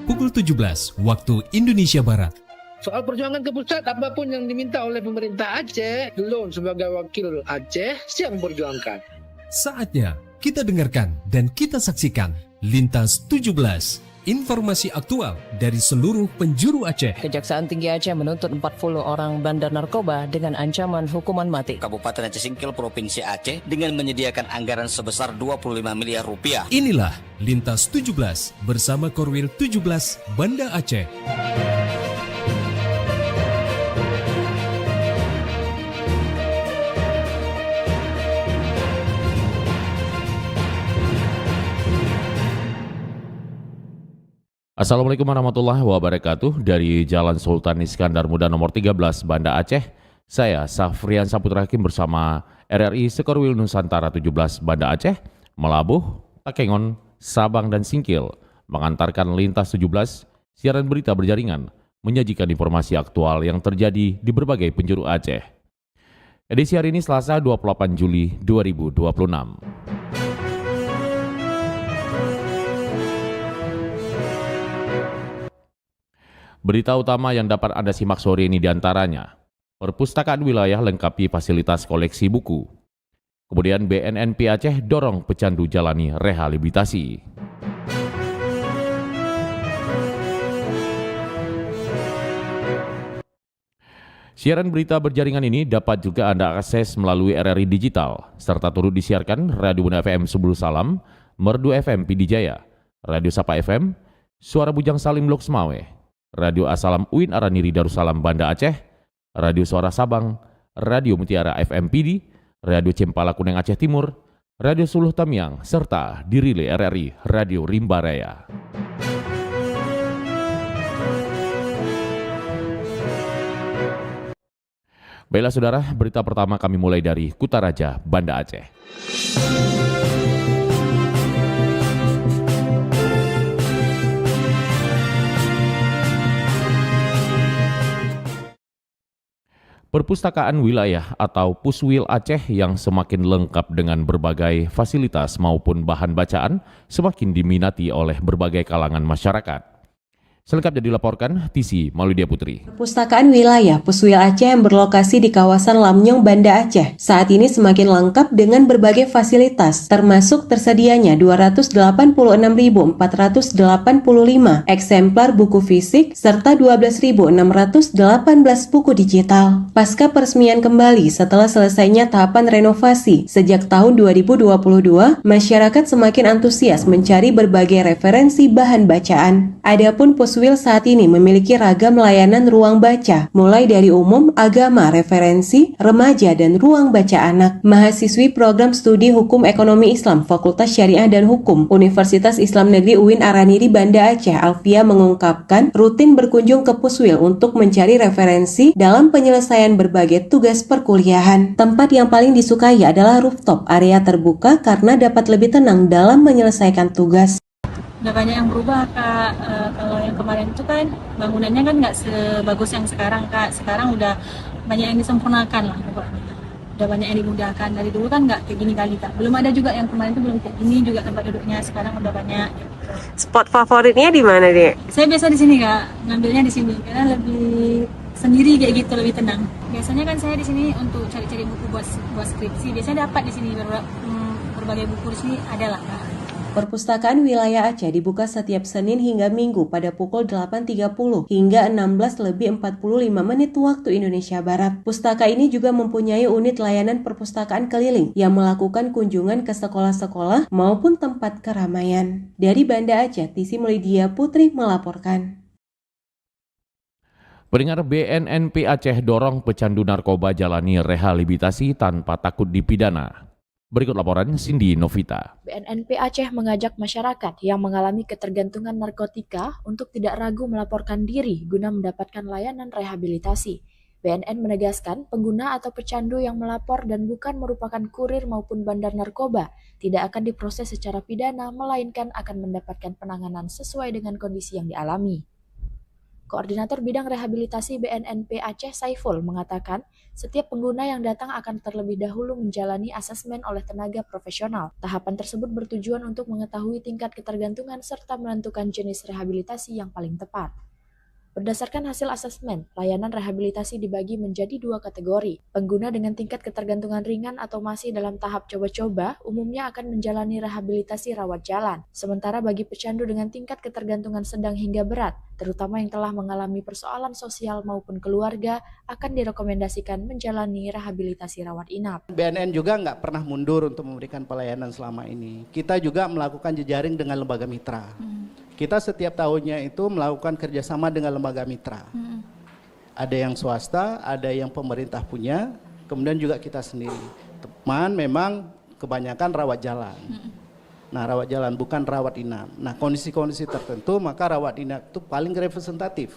pukul 17 waktu Indonesia Barat. Soal perjuangan ke pusat, apapun yang diminta oleh pemerintah Aceh, Delon sebagai wakil Aceh siap memperjuangkan. Saatnya kita dengarkan dan kita saksikan Lintas 17. Informasi aktual dari seluruh penjuru Aceh. Kejaksaan Tinggi Aceh menuntut 40 orang bandar narkoba dengan ancaman hukuman mati. Kabupaten Aceh Singkil Provinsi Aceh dengan menyediakan anggaran sebesar 25 miliar rupiah. Inilah Lintas 17 bersama Korwil 17 Banda Aceh. Assalamualaikum warahmatullahi wabarakatuh. Dari Jalan Sultan Iskandar Muda nomor 13 Banda Aceh, saya Safrian Saputra Hakim bersama RRI Sekorwil Nusantara 17 Banda Aceh melabuh, Takengon, Sabang dan Singkil mengantarkan Lintas 17 siaran berita berjaringan menyajikan informasi aktual yang terjadi di berbagai penjuru Aceh. Edisi hari ini Selasa 28 Juli 2026. Berita utama yang dapat Anda simak sore ini diantaranya, perpustakaan wilayah lengkapi fasilitas koleksi buku. Kemudian BNNP Aceh dorong pecandu jalani rehabilitasi. Siaran berita berjaringan ini dapat juga Anda akses melalui RRI Digital, serta turut disiarkan Radio Bunda FM Subul Salam, Merdu FM Pidijaya, Radio Sapa FM, Suara Bujang Salim Blok Semawe, Radio Asalam Uin Araniri Darussalam Banda Aceh, Radio Suara Sabang, Radio Mutiara FM PD, Radio Cempala Kuneng Aceh Timur, Radio Suluh Tamiang, serta dirilai RRI Radio Rimba Raya. Baiklah saudara, berita pertama kami mulai dari Kutaraja, Banda Aceh. Perpustakaan wilayah atau Puswil Aceh yang semakin lengkap dengan berbagai fasilitas maupun bahan bacaan semakin diminati oleh berbagai kalangan masyarakat. Selengkapnya dilaporkan TC Mauludia Putri. Perpustakaan wilayah Puswil Aceh yang berlokasi di kawasan Lamnyong, Banda Aceh saat ini semakin lengkap dengan berbagai fasilitas, termasuk tersedianya 286.485 eksemplar buku fisik serta 12.618 buku digital. Pasca peresmian kembali setelah selesainya tahapan renovasi sejak tahun 2022, masyarakat semakin antusias mencari berbagai referensi bahan bacaan. Adapun Puswil saat ini memiliki ragam layanan ruang baca, mulai dari umum, agama, referensi, remaja, dan ruang baca anak. Mahasiswi program studi Hukum Ekonomi Islam Fakultas Syariah dan Hukum Universitas Islam Negeri UIN Araniri Banda Aceh, Alfia mengungkapkan rutin berkunjung ke Puswil untuk mencari referensi dalam penyelesaian berbagai tugas perkuliahan. Tempat yang paling disukai adalah rooftop, area terbuka karena dapat lebih tenang dalam menyelesaikan tugas. Udah banyak yang berubah Kak. Kalau yang kemarin itu kan bangunannya kan nggak sebagus yang sekarang Kak. Sekarang udah banyak yang disempurnakan lah pokoknya. Udah banyak yang dimudahkan. Dari dulu kan nggak kayak gini kali Kak. Belum ada juga yang kemarin itu belum kayak gini juga tempat duduknya. Sekarang udah banyak. Spot favoritnya di mana, Dek? Saya biasa di sini Kak. Ngambilnya di sini karena lebih sendiri kayak gitu, lebih tenang. Biasanya kan saya di sini untuk cari-cari buku buat skripsi. Biasanya dapat di sini berbagai buku di sini ada lah Kak. Perpustakaan wilayah Aceh dibuka setiap Senin hingga Minggu pada pukul 8.30 hingga 16:45 waktu Indonesia Barat. Pustaka ini juga mempunyai unit layanan perpustakaan keliling yang melakukan kunjungan ke sekolah-sekolah maupun tempat keramaian. Dari Banda Aceh, TC Mauludia Putri melaporkan. Pendengar, BNNP Aceh dorong pecandu narkoba jalani rehabilitasi tanpa takut dipidana. Berikut laporan Cindy Novita. BNNP Aceh mengajak masyarakat yang mengalami ketergantungan narkotika untuk tidak ragu melaporkan diri guna mendapatkan layanan rehabilitasi. BNN menegaskan pengguna atau pecandu yang melapor dan bukan merupakan kurir maupun bandar narkoba tidak akan diproses secara pidana, melainkan akan mendapatkan penanganan sesuai dengan kondisi yang dialami. Koordinator Bidang Rehabilitasi BNNP Aceh Saiful mengatakan, setiap pengguna yang datang akan terlebih dahulu menjalani asesmen oleh tenaga profesional. Tahapan tersebut bertujuan untuk mengetahui tingkat ketergantungan serta menentukan jenis rehabilitasi yang paling tepat. Berdasarkan hasil asesmen, layanan rehabilitasi dibagi menjadi 2 kategori. Pengguna dengan tingkat ketergantungan ringan atau masih dalam tahap coba-coba umumnya akan menjalani rehabilitasi rawat jalan. Sementara bagi pecandu dengan tingkat ketergantungan sedang hingga berat, terutama yang telah mengalami persoalan sosial maupun keluarga, akan direkomendasikan menjalani rehabilitasi rawat inap. BNN juga nggak pernah mundur untuk memberikan pelayanan selama ini. Kita juga melakukan jejaring dengan lembaga mitra. Kita setiap tahunnya itu melakukan kerjasama dengan lembaga mitra. Ada yang swasta, ada yang pemerintah punya, kemudian juga kita sendiri. Teman memang kebanyakan rawat jalan. Nah, rawat jalan bukan rawat inap. Nah, kondisi-kondisi tertentu maka rawat inap itu paling representatif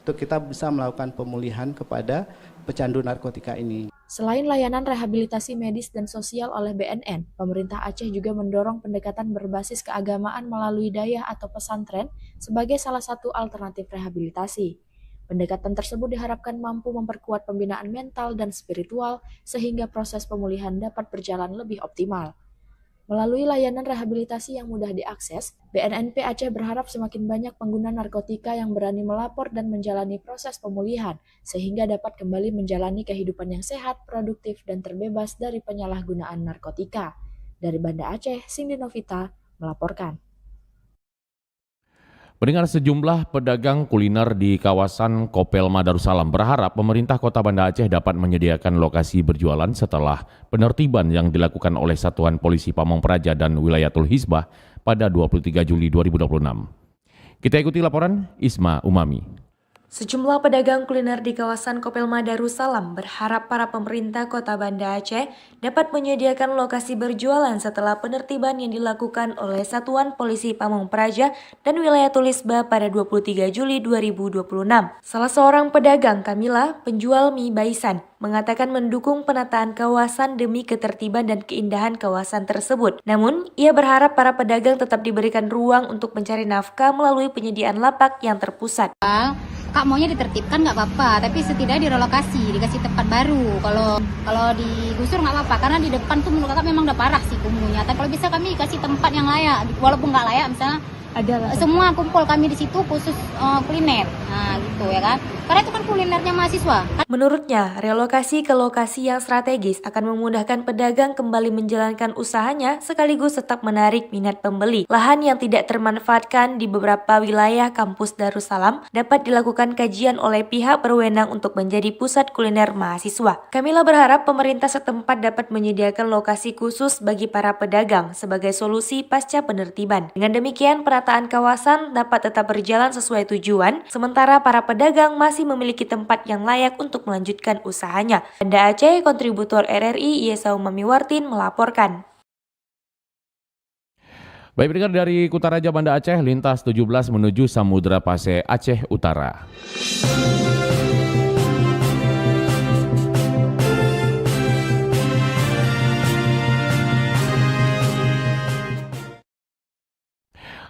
untuk kita bisa melakukan pemulihan kepada pecandu narkotika ini. Selain layanan rehabilitasi medis dan sosial oleh BNN, pemerintah Aceh juga mendorong pendekatan berbasis keagamaan melalui dayah atau pesantren sebagai salah satu alternatif rehabilitasi. Pendekatan tersebut diharapkan mampu memperkuat pembinaan mental dan spiritual sehingga proses pemulihan dapat berjalan lebih optimal. Melalui layanan rehabilitasi yang mudah diakses, BNNP Aceh berharap semakin banyak pengguna narkotika yang berani melapor dan menjalani proses pemulihan, sehingga dapat kembali menjalani kehidupan yang sehat, produktif, dan terbebas dari penyalahgunaan narkotika. Dari Banda Aceh, Cindy Novita melaporkan. Pendengar, sejumlah pedagang kuliner di kawasan Kopelma Darussalam berharap pemerintah Kota Banda Aceh dapat menyediakan lokasi berjualan setelah penertiban yang dilakukan oleh Satuan Polisi Pamong Praja dan Wilayatul Hizbah pada 23 Juli 2026. Kita ikuti laporan Isma Umami. Sejumlah pedagang kuliner di kawasan Kopelma Darussalam berharap para pemerintah Kota Banda Aceh dapat menyediakan lokasi berjualan setelah penertiban yang dilakukan oleh Satuan Polisi Pamong Praja dan Wilayatul Hizbah pada 23 Juli 2026. Salah seorang pedagang, Kamila, penjual mie Baisan, mengatakan mendukung penataan kawasan demi ketertiban dan keindahan kawasan tersebut. Namun, ia berharap para pedagang tetap diberikan ruang untuk mencari nafkah melalui penyediaan lapak yang terpusat. Kak maunya ditertibkan nggak apa-apa, tapi setidaknya direlokasi, dikasih tempat baru. Kalau digusur nggak apa-apa, karena di depan tuh menurut kakak memang udah parah sih kumuhnya. Tapi kalau bisa kami kasih tempat yang layak, walaupun nggak layak, misalnya ada semua kumpul kami di situ khusus kuliner, nah gitu ya kan. Karena itu kan kulinernya mahasiswa. Menurutnya, relokasi ke lokasi yang strategis akan memudahkan pedagang kembali menjalankan usahanya sekaligus tetap menarik minat pembeli. Lahan yang tidak termanfaatkan di beberapa wilayah kampus Darussalam dapat dilakukan kajian oleh pihak berwenang untuk menjadi pusat kuliner mahasiswa. Kamila berharap pemerintah setempat dapat menyediakan lokasi khusus bagi para pedagang sebagai solusi pasca penertiban. Dengan demikian, penataan kawasan dapat tetap berjalan sesuai tujuan, sementara para pedagang masih memiliki tempat yang layak untuk melanjutkan usahanya. Banda Aceh, kontributor RRI Yesa Umami Wartin melaporkan. Baik, pendengar, dari Kutaraja Banda Aceh, lintas 17 menuju Samudra Pasai Aceh Utara.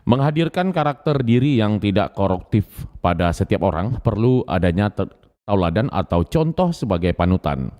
Menghadirkan karakter diri yang tidak koruptif pada setiap orang perlu adanya tauladan atau contoh sebagai panutan.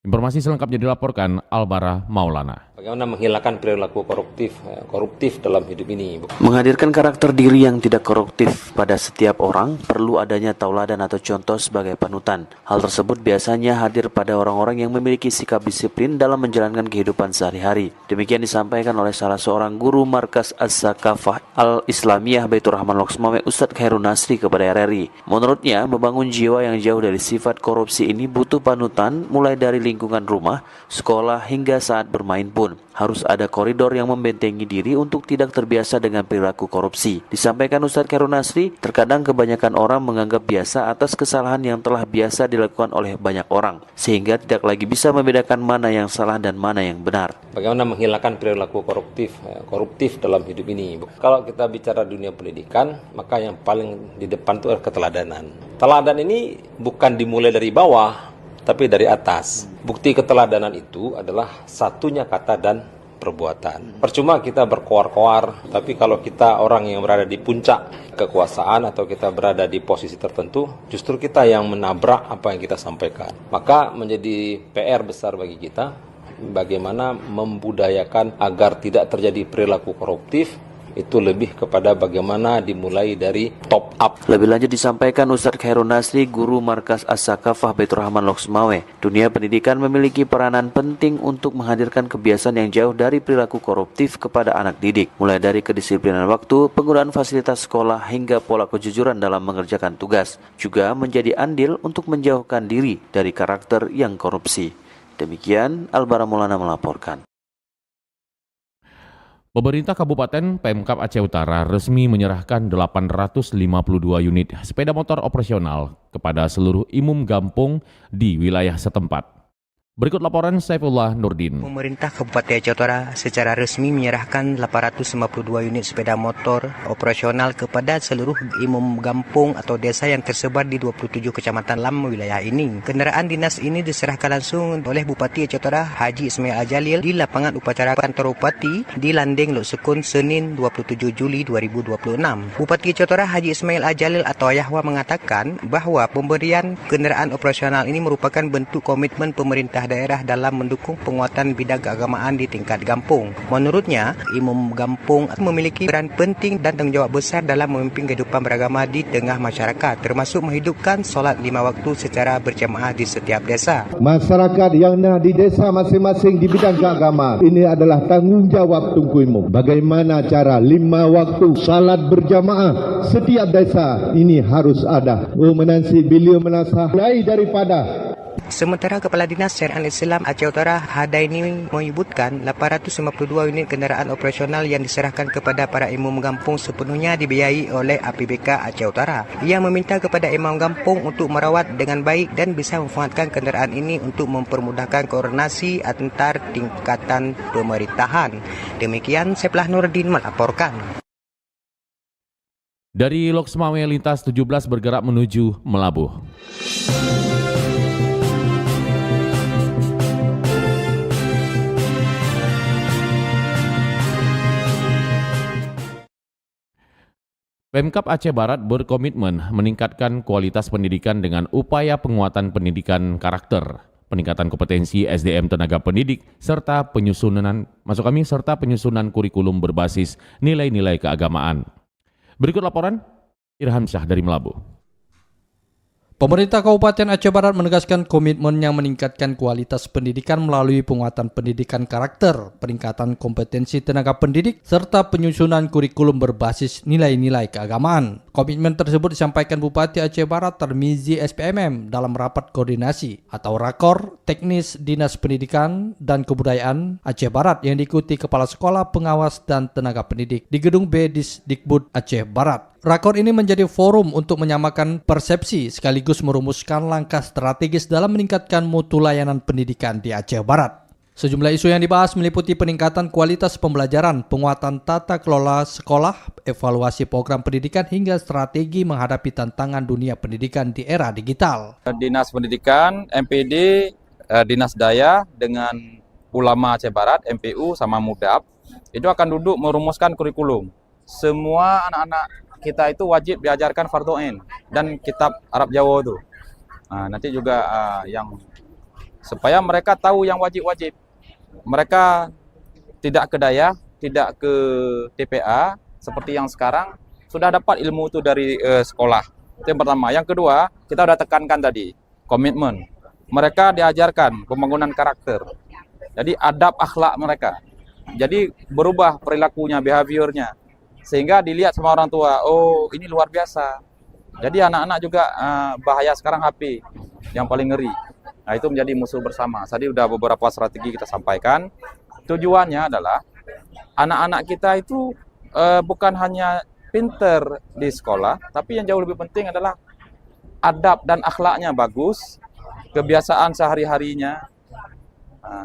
Informasi selengkapnya dilaporkan Albara Maulana. Bagaimana menghilangkan perilaku koruptif dalam hidup ini? Menghadirkan karakter diri yang tidak koruptif pada setiap orang perlu adanya tauladan atau contoh sebagai panutan. Hal tersebut biasanya hadir pada orang-orang yang memiliki sikap disiplin dalam menjalankan kehidupan sehari-hari. Demikian disampaikan oleh salah seorang guru Markas Az-Zakafah Al-Islamiyah Baitur Rahman Loksmame Ustadz Khairun Nasri kepada RRI. Menurutnya, membangun jiwa yang jauh dari sifat korupsi ini butuh panutan mulai dari lingkungan rumah, sekolah, hingga saat bermain pun. Harus ada koridor yang membentengi diri untuk tidak terbiasa dengan perilaku korupsi. Disampaikan Ustadz Khairun Nasri, terkadang kebanyakan orang menganggap biasa atas kesalahan yang telah biasa dilakukan oleh banyak orang, sehingga tidak lagi bisa membedakan mana yang salah dan mana yang benar. Bagaimana menghilangkan perilaku koruptif dalam hidup ini? Kalau kita bicara dunia pendidikan, maka yang paling di depan itu adalah keteladanan. Teladan ini bukan dimulai dari bawah, tapi dari atas. Bukti keteladanan itu adalah satunya kata dan perbuatan. Percuma kita berkoar-koar, tapi kalau kita orang yang berada di puncak kekuasaan atau kita berada di posisi tertentu, justru kita yang menabrak apa yang kita sampaikan. Maka menjadi PR besar bagi kita, bagaimana membudayakan agar tidak terjadi perilaku koruptif. Itu lebih kepada bagaimana dimulai dari top up. Lebih lanjut disampaikan Ustadz Khairun Nasri, guru Markas As-Sakafah Baitur Rahman Loksmawe. Dunia pendidikan memiliki peranan penting untuk menghadirkan kebiasaan yang jauh dari perilaku koruptif kepada anak didik. Mulai dari kedisiplinan waktu, penggunaan fasilitas sekolah, hingga pola kejujuran dalam mengerjakan tugas. Juga menjadi andil untuk menjauhkan diri dari karakter yang korupsi. Demikian Albara Maulana melaporkan. Pemerintah Kabupaten Pemkab Aceh Utara resmi menyerahkan 852 unit sepeda motor operasional kepada seluruh imum kampung di wilayah setempat. Berikut laporan Saifullah Nurdin. Pemerintah Kabupaten Aceh Utara secara resmi menyerahkan 852 unit sepeda motor operasional kepada seluruh imam kampung atau desa yang tersebar di 27 kecamatan Lam wilayah ini. Kendaraan dinas ini diserahkan langsung oleh Bupati Aceh Utara Haji Ismail Al-Jalil di lapangan upacara kantor Bupati di Landing Lok Sekun Senin 27 Juli 2026. Bupati Aceh Utara Haji Ismail Al-Jalil atau Yahwa mengatakan bahwa pemberian kendaraan operasional ini merupakan bentuk komitmen pemerintah daerah dalam mendukung penguatan bidang keagamaan di tingkat kampung. Menurutnya, imam kampung memiliki peran penting dan tanggung jawab besar dalam memimpin kehidupan beragama di tengah masyarakat, termasuk menghidupkan solat 5 waktu secara berjamaah di setiap desa. Masyarakat yang ada di desa masing-masing di bidang keagamaan, ini adalah tanggung jawab Tunku Imam. Bagaimana cara 5 waktu salat berjamaah setiap desa ini harus ada. Menansi beliau menasah mulai daripada. Sementara Kepala Dinas Syariat Islam Aceh Utara Hadaini menyebutkan 852 unit kendaraan operasional yang diserahkan kepada para imam kampung sepenuhnya dibiayai oleh APBK Aceh Utara. Ia meminta kepada imam kampung untuk merawat dengan baik dan bisa memanfaatkan kendaraan ini untuk mempermudahkan koordinasi antar tingkatan pemerintahan. Demikian Saifullah Nurdin melaporkan. Dari Loksmawe lintas 17 bergerak menuju Melabuh. Pemkab Aceh Barat berkomitmen meningkatkan kualitas pendidikan dengan upaya penguatan pendidikan karakter, peningkatan kompetensi SDM tenaga pendidik, serta penyusunan kurikulum berbasis nilai-nilai keagamaan. Berikut laporan Irham Syah dari Melabuh. Pemerintah Kabupaten Aceh Barat menegaskan komitmennya meningkatkan kualitas pendidikan melalui penguatan pendidikan karakter, peningkatan kompetensi tenaga pendidik, serta penyusunan kurikulum berbasis nilai-nilai keagamaan. Komitmen tersebut disampaikan Bupati Aceh Barat Tarmizi SPMM dalam rapat koordinasi atau rakor teknis Dinas Pendidikan dan Kebudayaan Aceh Barat yang diikuti Kepala Sekolah, Pengawas, dan Tenaga Pendidik di Gedung B Disdikbud Aceh Barat. Rakor ini menjadi forum untuk menyamakan persepsi sekaligus merumuskan langkah strategis dalam meningkatkan mutu layanan pendidikan di Aceh Barat. Sejumlah isu yang dibahas meliputi peningkatan kualitas pembelajaran, penguatan tata kelola sekolah, evaluasi program pendidikan, hingga strategi menghadapi tantangan dunia pendidikan di era digital. Dinas Pendidikan, MPD, Dinas Daya dengan ulama Aceh Barat, MPU sama Mudab, itu akan duduk merumuskan kurikulum. Semua anak-anak kita itu wajib diajarkan Fardhu Ain dan kitab Arab Jawa itu. Nah, nanti juga yang supaya mereka tahu yang wajib-wajib. Mereka tidak ke daya, tidak ke TPA seperti yang sekarang, sudah dapat ilmu itu dari sekolah. Itu yang pertama. Yang kedua, kita sudah tekankan tadi, komitmen. Mereka diajarkan pembangunan karakter. Jadi adab akhlak mereka. Jadi berubah perilakunya, behaviornya. Sehingga dilihat sama orang tua, oh ini luar biasa. Jadi anak-anak juga bahaya sekarang HP yang paling ngeri. Nah itu menjadi musuh bersama. Tadi udah beberapa strategi kita sampaikan. Tujuannya adalah anak-anak kita itu bukan hanya pinter di sekolah, tapi yang jauh lebih penting adalah adab dan akhlaknya bagus, kebiasaan sehari-harinya.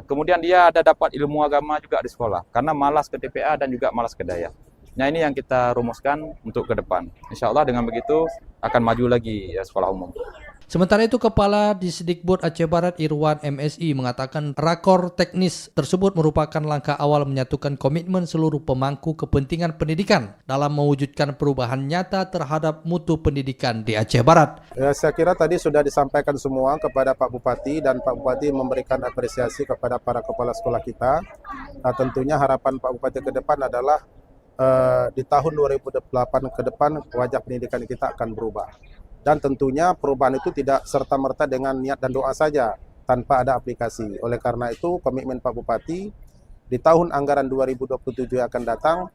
Kemudian dia ada dapat ilmu agama juga di sekolah, karena malas ke TPA dan juga malas ke daya. Nah, ini yang kita rumuskan untuk ke depan. Insya Allah dengan begitu akan maju lagi ya sekolah umum. Sementara itu, Kepala Disdikbud Aceh Barat Irwan MSI mengatakan rakor teknis tersebut merupakan langkah awal menyatukan komitmen seluruh pemangku kepentingan pendidikan dalam mewujudkan perubahan nyata terhadap mutu pendidikan di Aceh Barat. Ya, saya kira tadi sudah disampaikan semua kepada Pak Bupati dan Pak Bupati memberikan apresiasi kepada para kepala sekolah kita. Nah, tentunya harapan Pak Bupati ke depan adalah di tahun 2008 ke depan wajah pendidikan kita akan berubah. Dan tentunya perubahan itu tidak serta-merta dengan niat dan doa saja, tanpa ada aplikasi. Oleh karena itu, komitmen Pak Bupati di tahun anggaran 2027 akan datang,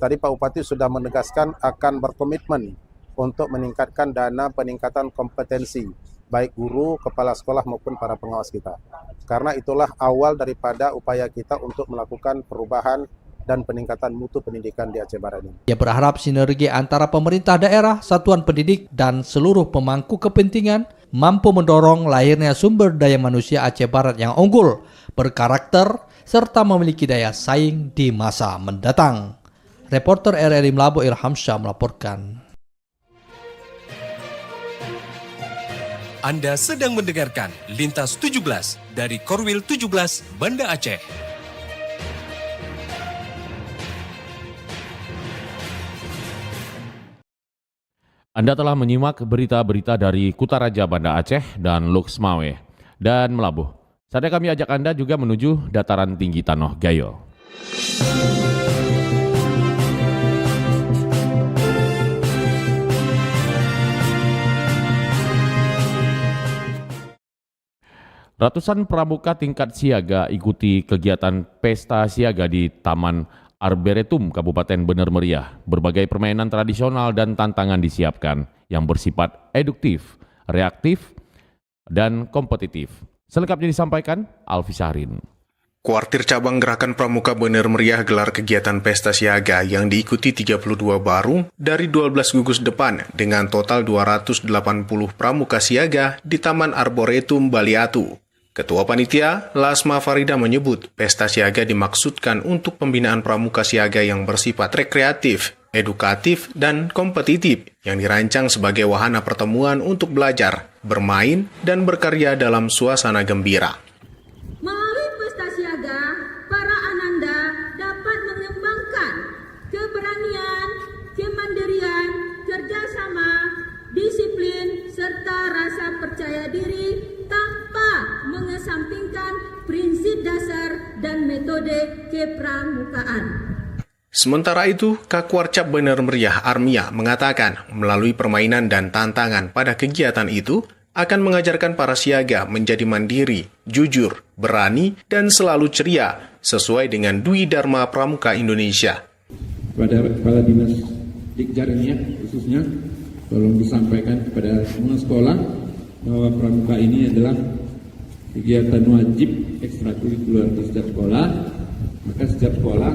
tadi Pak Bupati sudah menegaskan akan berkomitmen untuk meningkatkan dana peningkatan kompetensi, baik guru, kepala sekolah maupun para pengawas kita. Karena itulah awal daripada upaya kita untuk melakukan perubahan dan peningkatan mutu pendidikan di Aceh Barat ini. Ia berharap sinergi antara pemerintah daerah, satuan pendidik, dan seluruh pemangku kepentingan mampu mendorong lahirnya sumber daya manusia Aceh Barat yang unggul, berkarakter, serta memiliki daya saing di masa mendatang. Reporter RRI Mlabo Irhamsyah melaporkan. Anda sedang mendengarkan Lintas 17 dari Korwil 17 Banda Aceh. Anda telah menyimak berita-berita dari Kutaraja Banda Aceh dan Luxmawe dan Melabuh. Saatnya kami ajak Anda juga menuju dataran tinggi Tanoh Gayo. Ratusan pramuka tingkat siaga ikuti kegiatan pesta siaga di Taman Arboretum Kabupaten Bener Meriah. Berbagai permainan tradisional dan tantangan disiapkan yang bersifat eduktif, reaktif, dan kompetitif. Selengkapnya disampaikan Alfi Syahrin. Kuartir Cabang Gerakan Pramuka Bener Meriah gelar kegiatan pesta siaga yang diikuti 32 baru dari 12 gugus depan dengan total 280 pramuka siaga di Taman Arboretum Baliatu. Ketua Panitia, Lasma Farida menyebut, pesta siaga dimaksudkan untuk pembinaan pramuka siaga yang bersifat rekreatif, edukatif, dan kompetitif yang dirancang sebagai wahana pertemuan untuk belajar, bermain, dan berkarya dalam suasana gembira. Melalui pesta siaga, para ananda dapat mengembangkan keberanian, kemandirian, kerjasama, disiplin, serta rasa percaya diri tanpa mengesampingkan prinsip dasar dan metode kepramukaan. Sementara itu, Kakwarcap Bener Meriah Armia mengatakan melalui permainan dan tantangan pada kegiatan itu akan mengajarkan para siaga menjadi mandiri, jujur, berani, dan selalu ceria sesuai dengan Dwi Dharma Pramuka Indonesia. Pada Kepala Dinas Dikjarnya khususnya, tolong disampaikan kepada semua sekolah bahwa pramuka ini adalah kegiatan wajib ekstrakurikuler di setiap sekolah, maka setiap sekolah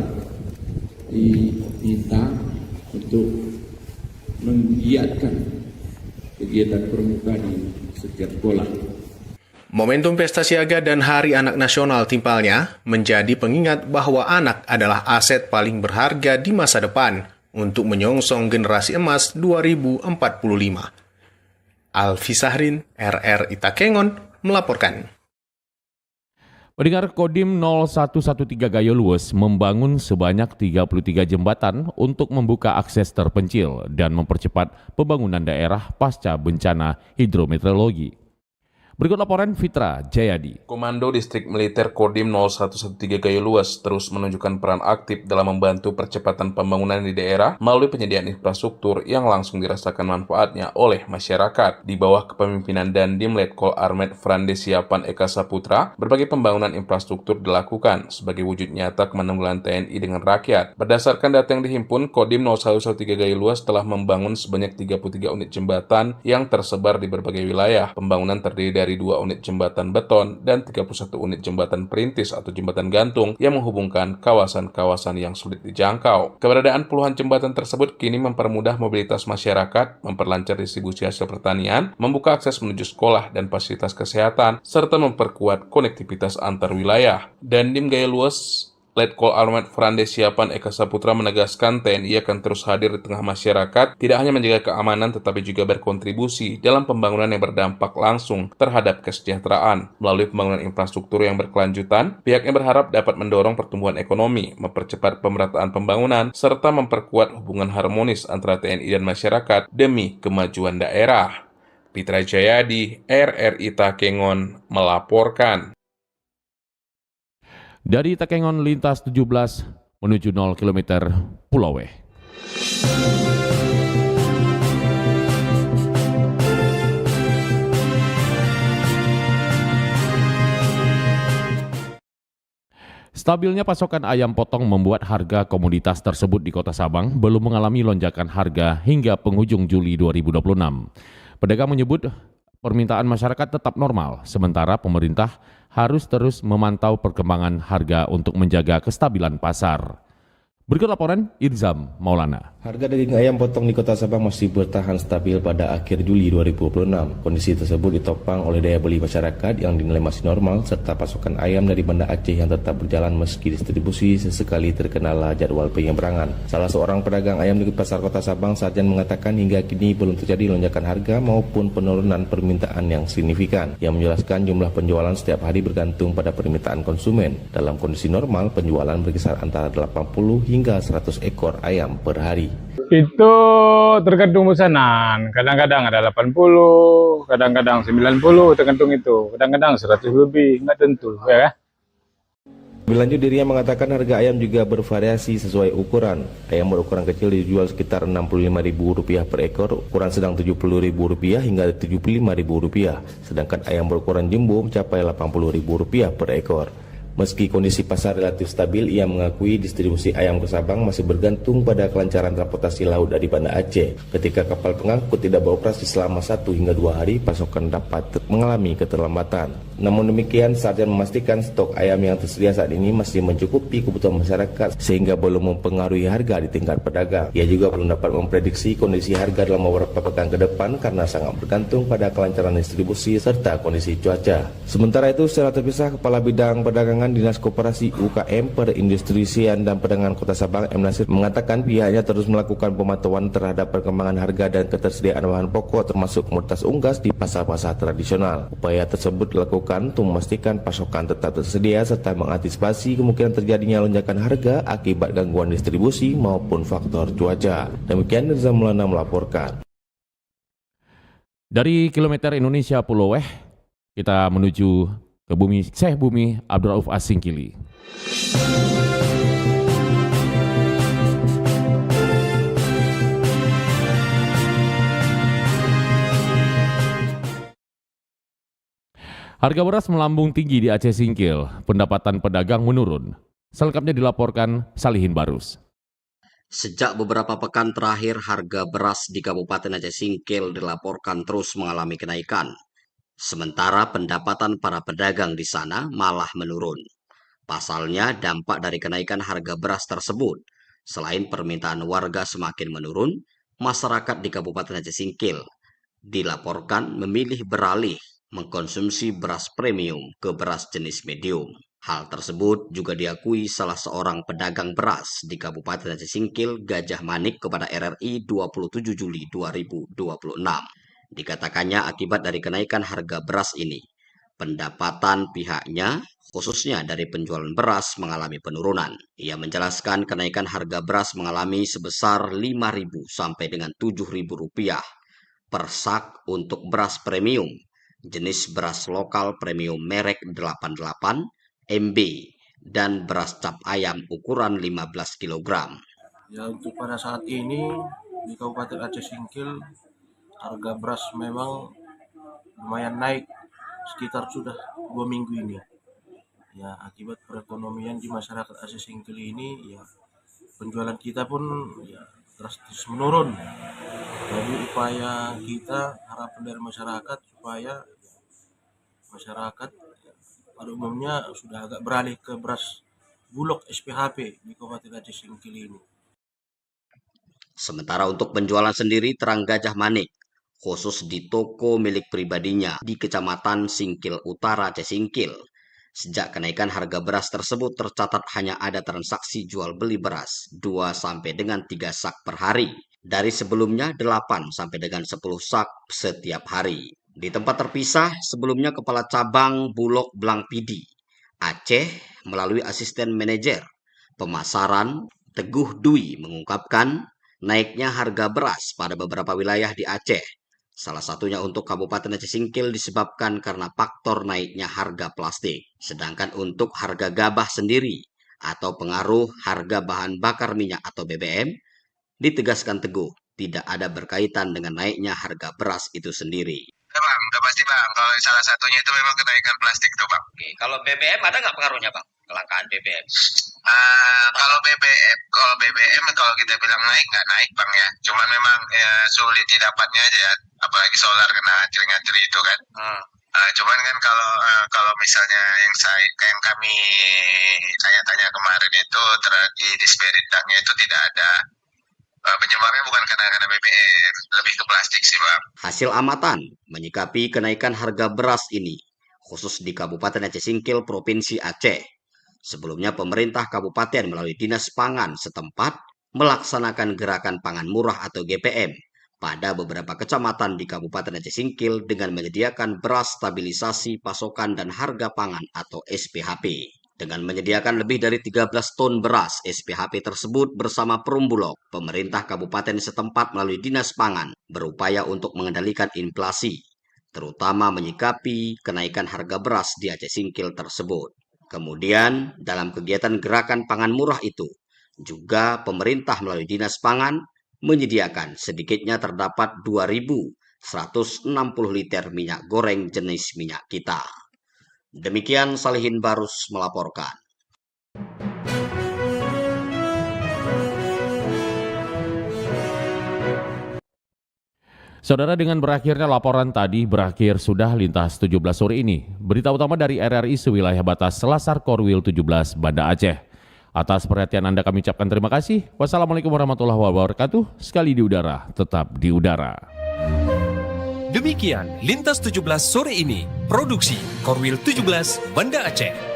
diminta untuk menggiatkan kegiatan pramuka di setiap sekolah. Momentum Pesta Siaga dan Hari Anak Nasional timpalnya menjadi pengingat bahwa anak adalah aset paling berharga di masa depan untuk menyongsong generasi emas 2045. Alfi Syahrin, RRI Takengon, melaporkan. Pendengar, Kodim 0113 Gayo Luwes membangun sebanyak 33 jembatan untuk membuka akses terpencil dan mempercepat pembangunan daerah pasca bencana hidrometeorologi. Berikut laporan Fitra Jayadi. Komando Distrik Militer Kodim 0113 Gayo Luwes terus menunjukkan peran aktif dalam membantu percepatan pembangunan di daerah melalui penyediaan infrastruktur yang langsung dirasakan manfaatnya oleh masyarakat. Di bawah kepemimpinan Dandim Letkol Armet Frande Siapan Eka Saputra, berbagai pembangunan infrastruktur dilakukan sebagai wujud nyata kemanunggalan TNI dengan rakyat. Berdasarkan data yang dihimpun, Kodim 0113 Gayo Luwes telah membangun sebanyak 33 unit jembatan yang tersebar di berbagai wilayah. Pembangunan terdiri dari 2 unit jembatan beton dan 31 unit jembatan perintis atau jembatan gantung yang menghubungkan kawasan-kawasan yang sulit dijangkau. Keberadaan puluhan jembatan tersebut kini mempermudah mobilitas masyarakat, memperlancar distribusi hasil pertanian, membuka akses menuju sekolah dan fasilitas kesehatan, serta memperkuat konektivitas antar wilayah. Dandim Gayo Luwes Letkol Armet Frande Siapan Eka Saputra menegaskan TNI akan terus hadir di tengah masyarakat, tidak hanya menjaga keamanan tetapi juga berkontribusi dalam pembangunan yang berdampak langsung terhadap kesejahteraan. Melalui pembangunan infrastruktur yang berkelanjutan, pihaknya berharap dapat mendorong pertumbuhan ekonomi, mempercepat pemerataan pembangunan, serta memperkuat hubungan harmonis antara TNI dan masyarakat demi kemajuan daerah. Pitra Jayadi, RRI Takengon, melaporkan. Dari Takengon lintas 17 menuju 0 km Pulau W. Stabilnya pasokan ayam potong membuat harga komoditas tersebut di Kota Sabang belum mengalami lonjakan harga hingga penghujung Juli 2026. Pedagang menyebut permintaan masyarakat tetap normal, sementara pemerintah harus terus memantau perkembangan harga untuk menjaga kestabilan pasar. Berikut laporan Irzam Maulana. Harga daging ayam potong di Kota Sabang masih bertahan stabil pada akhir Juli 2026. Kondisi tersebut ditopang oleh daya beli masyarakat yang dinilai masih normal serta pasokan ayam dari Banda Aceh yang tetap berjalan meski distribusi sesekali terkendala jadwal penyeberangan. Salah seorang pedagang ayam di Pasar Kota Sabang, Sarjan, mengatakan hingga kini belum terjadi lonjakan harga maupun penurunan permintaan yang signifikan. Yang menjelaskan jumlah penjualan setiap hari bergantung pada permintaan konsumen. Dalam kondisi normal, penjualan berkisar antara 80 hingga 100 ekor ayam per hari. Itu tergantung pesanan, kadang-kadang ada 80, kadang-kadang 90, tergantung itu, kadang-kadang 100 lebih, nggak tentu, ya. Lebih lanjut, dirinya mengatakan harga ayam juga bervariasi sesuai ukuran. Ayam berukuran kecil dijual sekitar Rp65.000 per ekor, ukuran sedang Rp70.000 hingga Rp75.000, sedangkan ayam berukuran jumbo mencapai Rp80.000 per ekor. Meski kondisi pasar relatif stabil, ia mengakui distribusi ayam ke Sabang masih bergantung pada kelancaran transportasi laut dari Banda Aceh. Ketika kapal pengangkut tidak beroperasi selama 1 hingga 2 hari, pasokan dapat mengalami keterlambatan. Namun demikian, Sarjan memastikan stok ayam yang tersedia saat ini masih mencukupi kebutuhan masyarakat sehingga belum mempengaruhi harga di tingkat pedagang. Ia juga belum dapat memprediksi kondisi harga dalam beberapa pekan ke depan karena sangat bergantung pada kelancaran distribusi serta kondisi cuaca. Sementara itu, secara terpisah, Kepala Bidang Perdagangan Dinas Koperasi UKM Perindustrian dan Perdagangan Kota Sabang, M. Nasir, mengatakan pihaknya terus melakukan pemantauan terhadap perkembangan harga dan ketersediaan bahan pokok termasuk komoditas unggas di pasar-pasar tradisional. Upaya tersebut dilakukan untuk memastikan pasokan tetap tersedia serta mengantisipasi kemungkinan terjadinya lonjakan harga akibat gangguan distribusi maupun faktor cuaca. Demikian Irzam Maulana melaporkan. Dari kilometer Indonesia Pulau W, kita menuju ke bumi Syekh Bumi Abdul Rauf Asingkili. Harga beras melambung tinggi di Aceh Singkil, pendapatan pedagang menurun. Selengkapnya dilaporkan Salihin Barus. Sejak beberapa pekan terakhir, harga beras di Kabupaten Aceh Singkil dilaporkan terus mengalami kenaikan. Sementara pendapatan para pedagang di sana malah menurun. Pasalnya, dampak dari kenaikan harga beras tersebut, selain permintaan warga semakin menurun, masyarakat di Kabupaten Aceh Singkil dilaporkan memilih beralih mengkonsumsi beras premium ke beras jenis medium. Hal tersebut juga diakui salah seorang pedagang beras di Kabupaten Aceh Singkil, Gajah Manik, kepada RRI 27 Juli 2026. Dikatakannya akibat dari kenaikan harga beras ini, pendapatan pihaknya khususnya dari penjualan beras mengalami penurunan. Ia menjelaskan kenaikan harga beras mengalami sebesar Rp5.000 sampai dengan Rp7.000 per sak untuk beras premium, jenis beras lokal premium merek 88 MB, dan beras cap ayam ukuran 15 kg. Ya, untuk pada saat ini di Kabupaten Aceh Singkil harga beras memang lumayan naik sekitar sudah 2 minggu ini. Ya, akibat perekonomian di masyarakat Aceh Singkil ini, ya penjualan kita pun ya drastis menurun. Jadi upaya kita, harapan dari masyarakat supaya masyarakat pada umumnya sudah agak beralih ke beras bulog SPHP di Kabupaten Aceh Singkil ini. Sementara untuk penjualan sendiri, terang Gajah Manik khusus di toko milik pribadinya di Kecamatan Singkil Utara Aceh Singkil, Sejak kenaikan harga beras tersebut tercatat hanya ada transaksi jual beli beras 2 sampai dengan 3 sak per hari. Dari sebelumnya 8 sampai dengan 10 sak setiap hari. Di tempat terpisah, sebelumnya Kepala Cabang Bulog Blang Pidi, Aceh melalui asisten manajer pemasaran Teguh Dwi mengungkapkan naiknya harga beras pada beberapa wilayah di Aceh. Salah satunya untuk Kabupaten Aceh Singkil disebabkan karena faktor naiknya harga plastik. Sedangkan untuk harga gabah sendiri atau pengaruh harga bahan bakar minyak atau BBM, ditegaskan Teguh, tidak ada berkaitan dengan naiknya harga beras itu sendiri. Bang, udah pasti Bang, kalau salah satunya itu memang kenaikan plastik tuh Bang. Oke, kalau BBM ada nggak pengaruhnya Bang? Kelangkaan BBM? Kalau BBM kalau kita bilang naik nggak naik Bang ya, cuman memang sulit didapatnya aja ya, apalagi solar kena ngantri itu kan. Cuman kan kalau misalnya yang kami tanya kemarin itu di Disperitangnya itu tidak ada penyebabnya, bukan karena BBM, lebih ke plastik sih Bang. Hasil amatan menyikapi kenaikan harga beras ini, khusus di Kabupaten Aceh Singkil, Provinsi Aceh. Sebelumnya pemerintah kabupaten melalui Dinas Pangan setempat melaksanakan gerakan pangan murah atau GPM pada beberapa kecamatan di Kabupaten Aceh Singkil dengan menyediakan beras stabilisasi pasokan dan harga pangan atau SPHP. Dengan menyediakan lebih dari 13 ton beras SPHP tersebut bersama Perumbulog, pemerintah kabupaten setempat melalui Dinas Pangan berupaya untuk mengendalikan inflasi, terutama menyikapi kenaikan harga beras di Aceh Singkil tersebut. Kemudian, dalam kegiatan gerakan pangan murah itu, juga pemerintah melalui Dinas Pangan menyediakan sedikitnya terdapat 2.160 liter minyak goreng jenis minyak kita. Demikian Salihin Barus melaporkan. Saudara, dengan berakhirnya laporan tadi, berakhir sudah Lintas 17 sore ini. Berita utama dari RRI sewilayah batas Selasar Korwil 17, Banda Aceh. Atas perhatian Anda kami ucapkan terima kasih. Wassalamualaikum warahmatullahi wabarakatuh. Sekali di udara, tetap di udara. Demikian Lintas 17 sore ini. Produksi Korwil 17, Banda Aceh.